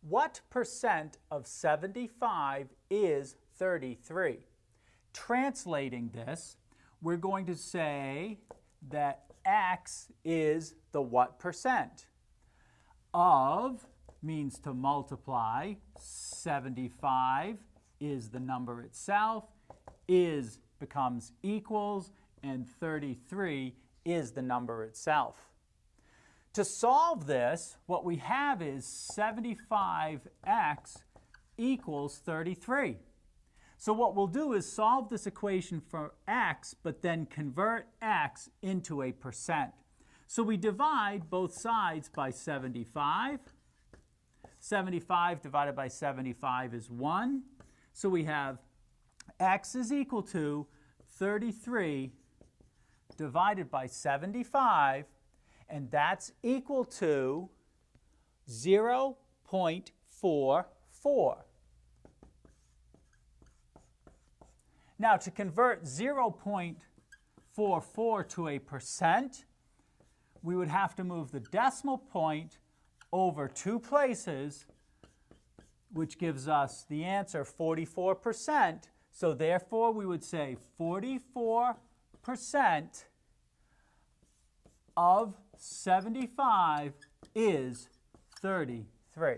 What percent of 75 is 33? Translating this, we're going to say that x is the what percent. Of means to multiply, 75 is the number itself, is becomes equals, and 33 is the number itself. To solve this, what we have is 75x equals 33. So what we'll do is solve this equation for x, but then convert x into a percent. So we divide both sides by 75. 75 divided by 75 is 1. So we have x is equal to 33 divided by 75, and that's equal to 0.44. Now, to convert 0.44 to a percent, we would have to move the decimal point over 2 places, which gives us the answer 44%. So therefore, we would say 44% of 75 is 33.